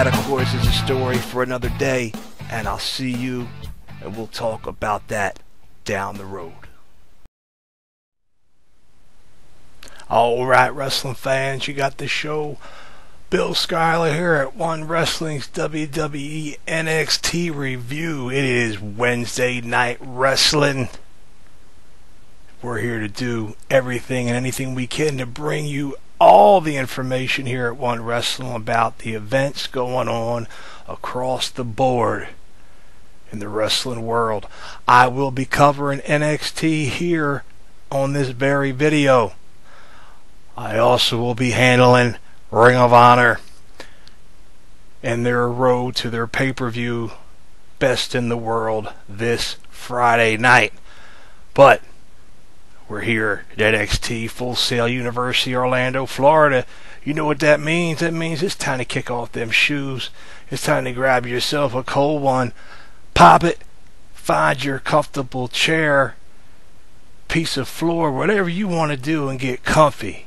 that, of course, is a story for another day, and I'll see you, and we'll talk about that down the road. Alright, wrestling fans, you got the show. Bill Schuyler here at One Wrestling's WWE NXT review. It is Wednesday Night Wrestling. We're here to do everything and anything we can to bring you all the information here at One Wrestling about the events going on across the board in the wrestling world. I will be covering NXT here on this very video. I also will be handling Ring of Honor and their road to their pay-per-view Best in the World this Friday night. But we're here at NXT Full Sail University, Orlando, Florida. You know what that means? That means it's time to kick off them shoes. It's time to grab yourself a cold one, pop it, find your comfortable chair, piece of floor, whatever you want to do, and get comfy.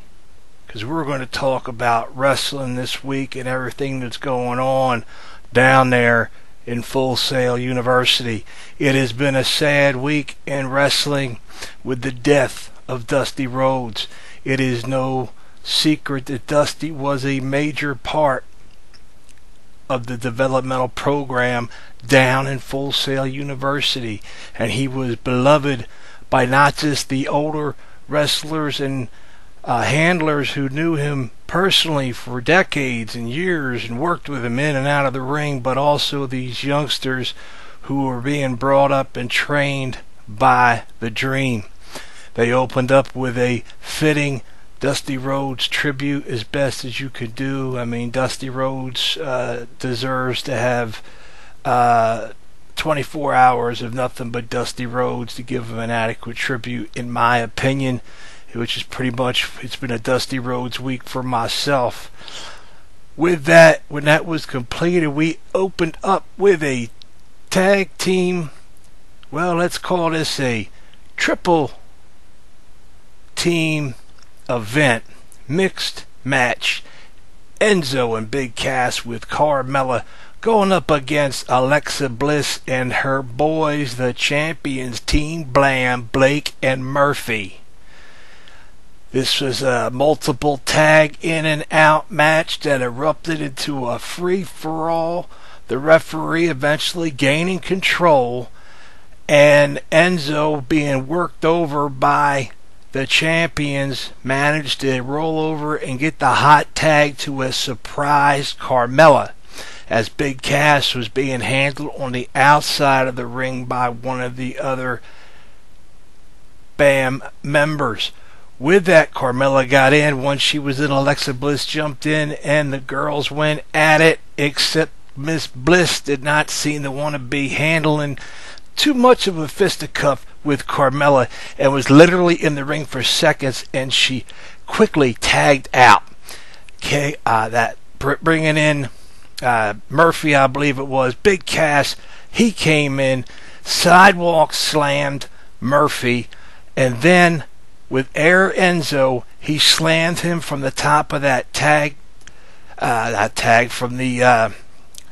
Because we're going to talk about wrestling this week and everything that's going on down there in Full Sail University. It has been a sad week in wrestling with the death of Dusty Rhodes. It is no secret that Dusty was a major part of the developmental program down in Full Sail University, and he was beloved by not just the older wrestlers and handlers who knew him personally for decades and years and worked with him in and out of the ring, but also these youngsters who were being brought up and trained by the Dream. They opened up with a fitting Dusty Rhodes tribute as best as you could do. I mean, Dusty Rhodes deserves to have 24 hours of nothing but Dusty Rhodes to give him an adequate tribute, in my opinion, which is pretty much, it's been a Dusty Rhodes week for myself. With that, when that was completed, we opened up with a tag team, well, let's call this a triple team event, mixed match. Enzo and Big Cass with Carmella going up against Alexa Bliss and her boys, the champions, Team Blam, Blake and Murphy. This was a multiple tag in and out match that erupted into a free-for-all. The referee eventually gaining control, and Enzo, being worked over by the champions, managed to roll over and get the hot tag to a surprised Carmella, as Big Cass was being handled on the outside of the ring by one of the other BAM members. With that, Carmella got in. Once she was in, Alexa Bliss jumped in, and the girls went at it, except Miss Bliss did not seem to want to be handling too much of a fisticuff with Carmella, and was literally in the ring for seconds, and she quickly tagged out. Okay, bringing in Murphy, I believe it was, Big Cass. He came in, sidewalk slammed Murphy, and then with Air Enzo, he slammed him from the top of that tag from the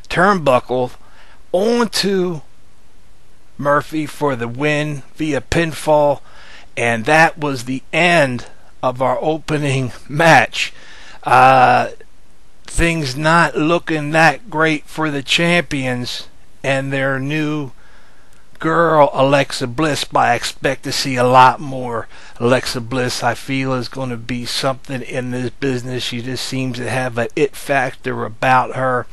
turnbuckle onto Murphy for the win via pinfall, and that was the end of our opening match. Things not looking that great for the champions and their new girl, Alexa Bliss, but I expect to see a lot more. Alexa Bliss, I feel, is going to be something in this business. She just seems to have an it factor about her.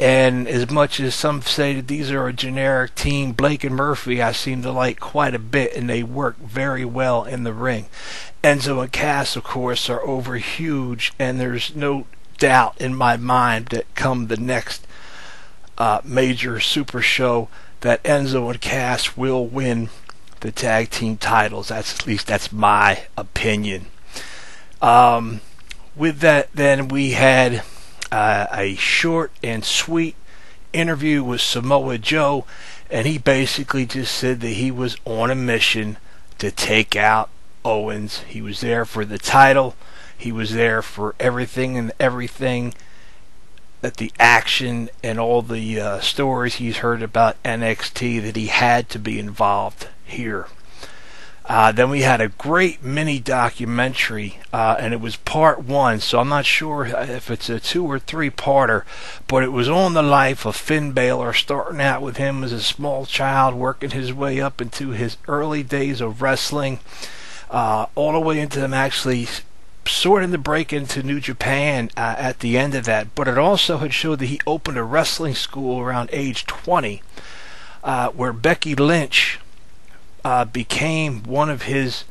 And as much as some say that these are a generic team, Blake and Murphy I seem to like quite a bit, and they work very well in the ring. Enzo and Cass, of course, are over huge, and there's no doubt in my mind that come the next major super show that Enzo and Cass will win the tag team titles. At least that's my opinion. With that, then we had a short and sweet interview with Samoa Joe, and he basically just said that he was on a mission to take out Owens. He was there for the title. He was there for everything and everything at the action and all the stories he's heard about NXT that he had to be involved here. Then we had a great mini documentary, and it was part 1, so I'm not sure if it's a 2 or 3-parter, but it was on the life of Finn Balor, starting out with him as a small child, working his way up into his early days of wrestling, all the way into him actually sorting to break into New Japan at the end of that. But it also had showed that he opened a wrestling school around age 20, where Becky Lynch became one of his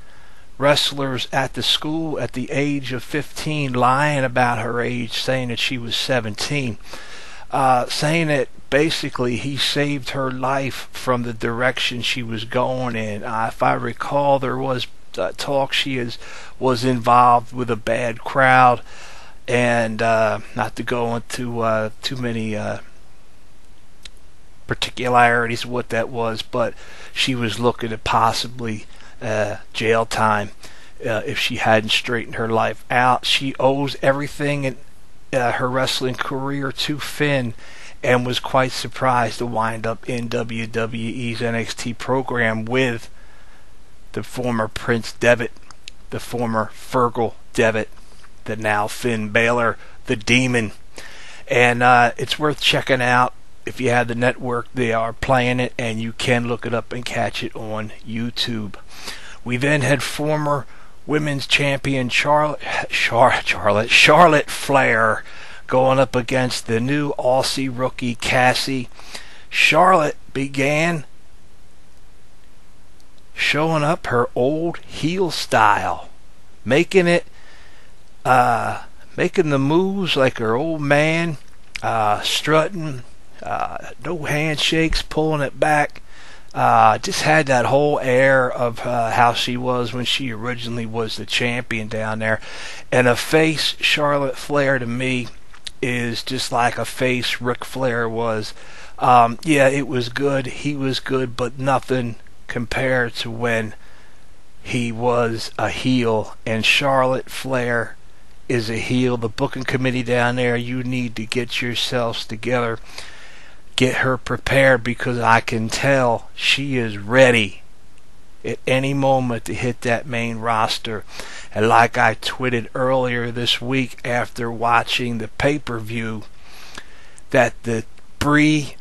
wrestlers at the school at the age of 15, lying about her age, saying that she was 17, saying that basically he saved her life from the direction she was going in. If I recall, there was talk she was involved with a bad crowd, and not to go into too many particularities of what that was, but she was looking at possibly jail time if she hadn't straightened her life out. She owes everything in her wrestling career to Finn, and was quite surprised to wind up in WWE's NXT program with the former Prince Devitt, the former Fergal Devitt, the now Finn Balor, the Demon. And it's worth checking out. If you have the network, they are playing it, and you can look it up and catch it on YouTube. We then had former women's champion Charlotte Flair going up against the new Aussie rookie Cassie. Charlotte began showing up her old heel style, making the moves like her old man, strutting, no handshakes, pulling it back. Just had that whole air of how she was when she originally was the champion down there. And a face Charlotte Flair to me is just like a face Ric Flair was. Yeah, it was good. He was good, but nothing compared to when he was a heel. And Charlotte Flair is a heel. The booking committee down there, you need to get yourselves together. Get her prepared, because I can tell she is ready at any moment to hit that main roster. And like I tweeted earlier this week after watching the pay-per-view, that the Brie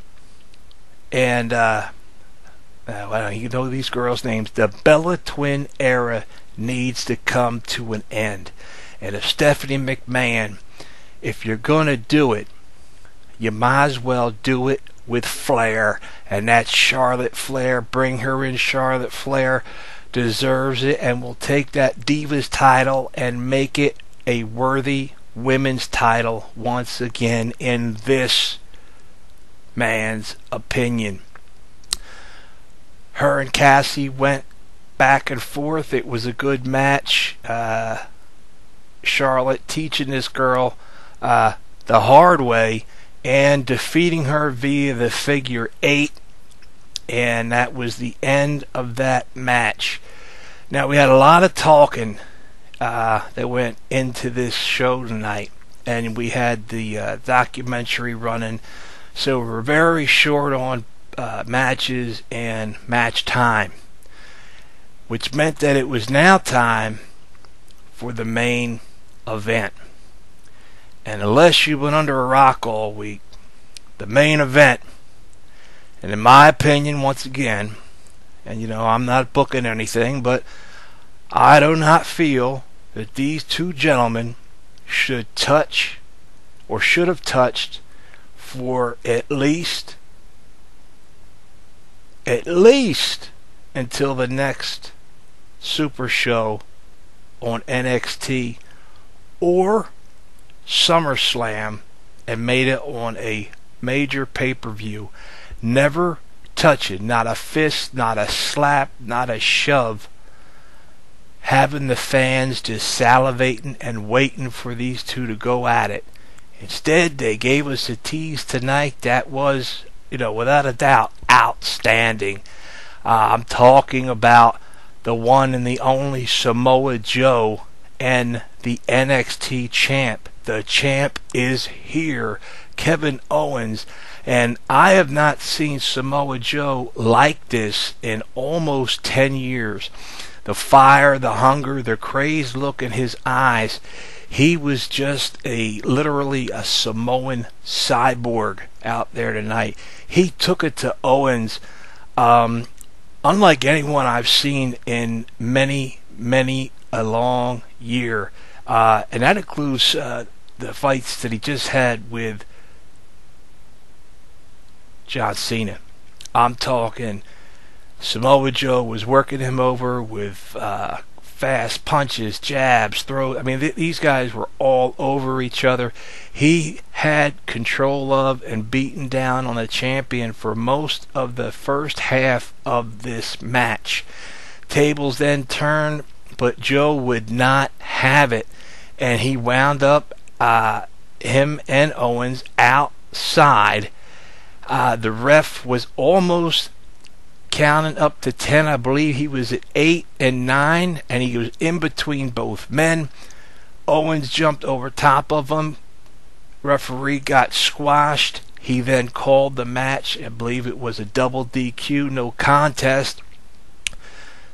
and you know these girls' names, the Bella Twin era needs to come to an end. And if Stephanie McMahon, if you're gonna do it, you might as well do it with Flair, and that's Charlotte Flair. Bring her in. Charlotte Flair deserves it, and will take that Divas title and make it a worthy women's title once again, in this man's opinion. Her and Cassie went back and forth. It was a good match. Charlotte teaching this girl the hard way and defeating her via the figure 8, and that was the end of that match. Now, we had a lot of talking that went into this show tonight, and we had the documentary running, so we're very short on matches and match time, which meant that it was now time for the main event. And unless you've been under a rock all week, the main event, and in my opinion, once again, and you know I'm not booking anything, but I do not feel that these two gentlemen should touch, or should have touched, for at least until the next Super Show on NXT or SummerSlam, and made it on a major pay-per-view. Never touch it. Not a fist, not a slap, not a shove. Having the fans just salivating and waiting for these two to go at it. Instead, they gave us a tease tonight that was, without a doubt, outstanding. I'm talking about the one and the only Samoa Joe and the NXT champ, The champ is here, Kevin Owens. And I have not seen Samoa Joe like this in almost 10 years. The fire, the hunger, the crazed look in his eyes. He was just literally a Samoan cyborg out there tonight. He took it to Owens unlike anyone I've seen in many a long year. And that includes the fights that he just had with John Cena. I'm talking Samoa Joe was working him over with fast punches, jabs, throws. I mean, these guys were all over each other. He had control of and beaten down on the champion for most of the first half of this match. Tables then turned, but Joe would not have it, and he wound up him and Owens outside. The ref was almost counting up to 10. I believe he was at 8 and 9, and he was in between both men. Owens jumped over top of him. Referee got squashed. He then called the match. I believe it was a double DQ, no contest.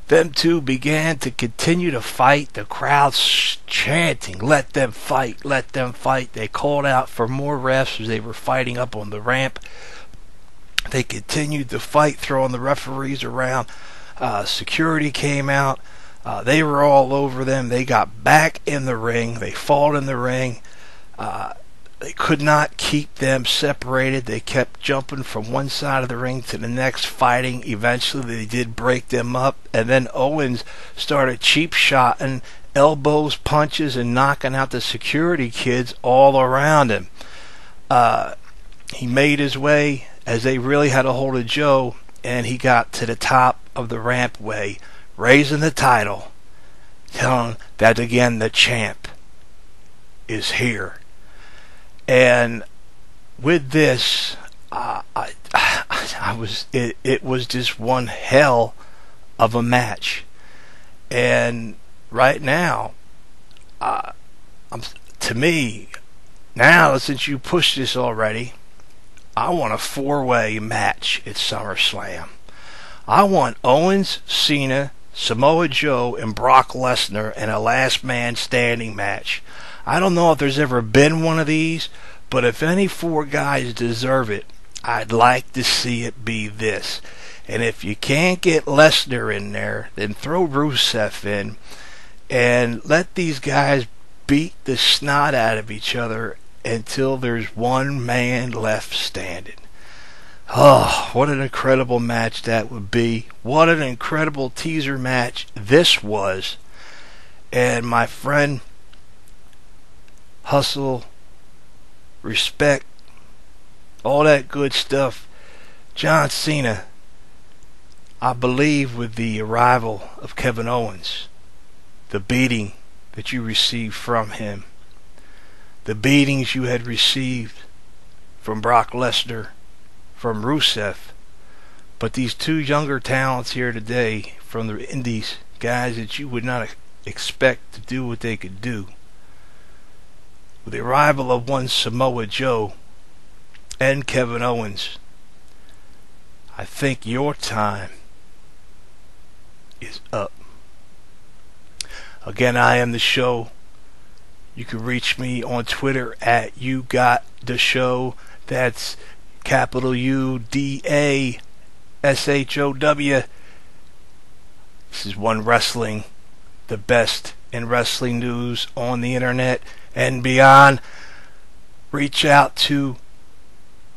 Them two began to continue to fight. The crowd chanting, "Let them fight, let them fight." They called out for more refs as they were fighting up on the ramp. They continued to fight, throwing the referees around. Security came out. They were all over them. They got back in the ring. They fought in the ring. They could not keep them separated. They kept jumping from one side of the ring to the next, fighting. Eventually, they did break them up. And then Owens started cheap-shotting, elbows, punches, and knocking out the security kids all around him. He made his way as they really had a hold of Joe, and he got to the top of the rampway, raising the title, telling that again the champ is here. And with this, it was just one hell of a match. And right now, to me, now since you pushed this already, I want a 4-way match at SummerSlam. I want Owens, Cena, Samoa Joe, and Brock Lesnar in a last man standing match. I don't know if there's ever been one of these, but if any 4 guys deserve it, I'd like to see it be this. And if you can't get Lesnar in there, then throw Rusev in and let these guys beat the snot out of each other until there's one man left standing. Oh, what an incredible match that would be. What an incredible teaser match this was. And my friend, hustle, respect, all that good stuff. John Cena, I believe with the arrival of Kevin Owens, the beating that you received from him, the beatings you had received from Brock Lesnar, from Rusev, but these 2 younger talents here today from the indies, guys that you would not expect to do what they could do. With the arrival of one Samoa Joe and Kevin Owens, I think your time is up. Again, I am the show. You can reach me on Twitter at YouGotTheShow. That's capital UDASHOW. This is One Wrestling, the best in wrestling news on the internet and beyond. Reach out to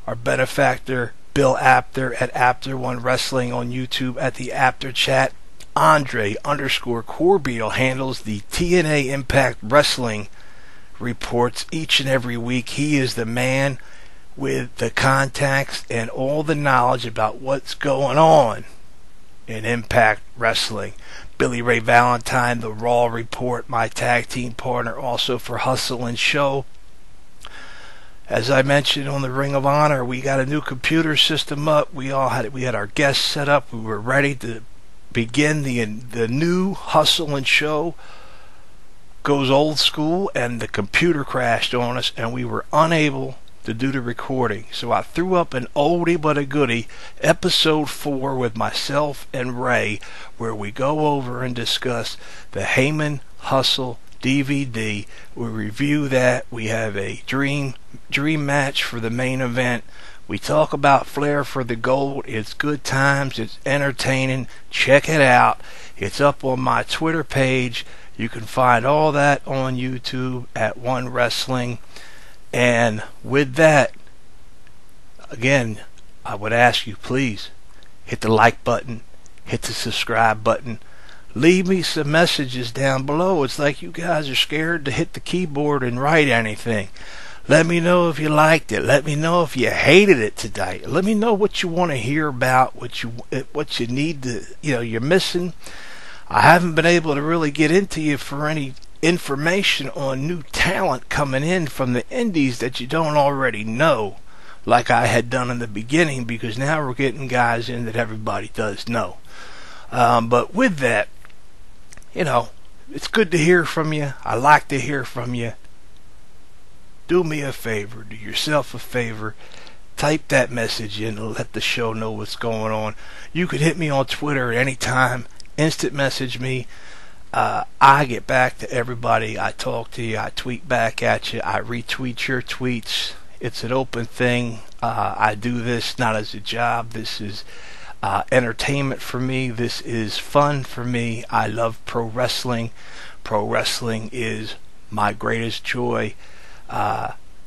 our benefactor, Bill Apter, at Apter1 Wrestling on YouTube, at the Apter Chat. Andre_Corbeil handles the TNA Impact Wrestling reports each and every week. He is the man with the contacts and all the knowledge about what's going on in Impact Wrestling. Billy Ray Valentine, the Raw Report, my tag team partner also for Hustle and Show. As I mentioned on the Ring of Honor, we got a new computer system up. We had our guests set up. We were ready to begin the new Hustle and Show. goes old school and the computer crashed on us and we were unable to do the recording. So I threw up an oldie but a goodie, episode 4 with myself and Ray, where we go over and discuss the Heyman Hustle DVD. We review that. We have a dream match for the main event. We talk about Flair for the gold. It's good times. It's entertaining. Check it out. It's up on my Twitter page. You can find all that on YouTube at One Wrestling. And with that, again, I would ask you, please hit the like button, hit the subscribe button, leave me some messages down below. It's like you guys are scared to hit the keyboard and write anything. Let me know if you liked it. Let me know if you hated it today. Let me know what you want to hear about, what you need to, you're missing. I haven't been able to really get into you for any information on new talent coming in from the indies that you don't already know, like I had done in the beginning, because now we're getting guys in that everybody does know. But with that, it's good to hear from you. I like to hear from you. Do me a favor, do yourself a favor, type that message in and let the show know what's going on. You could hit me on Twitter at any time, instant message me. I get back to everybody. I talk to you. I tweet back at you. I retweet your tweets. It's an open thing. I do this not as a job. This is entertainment for me. This is fun for me. I love pro wrestling. Pro wrestling is my greatest joy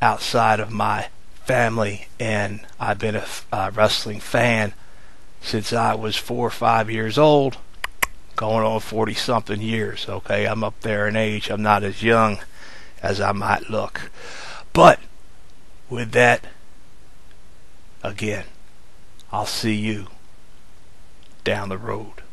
outside of my family, and I've been a wrestling fan since I was 4 or 5 years old. Going on 40 something years. Okay, I'm up there in age. I'm not as young as I might look. But with that, again, I'll see you down the road.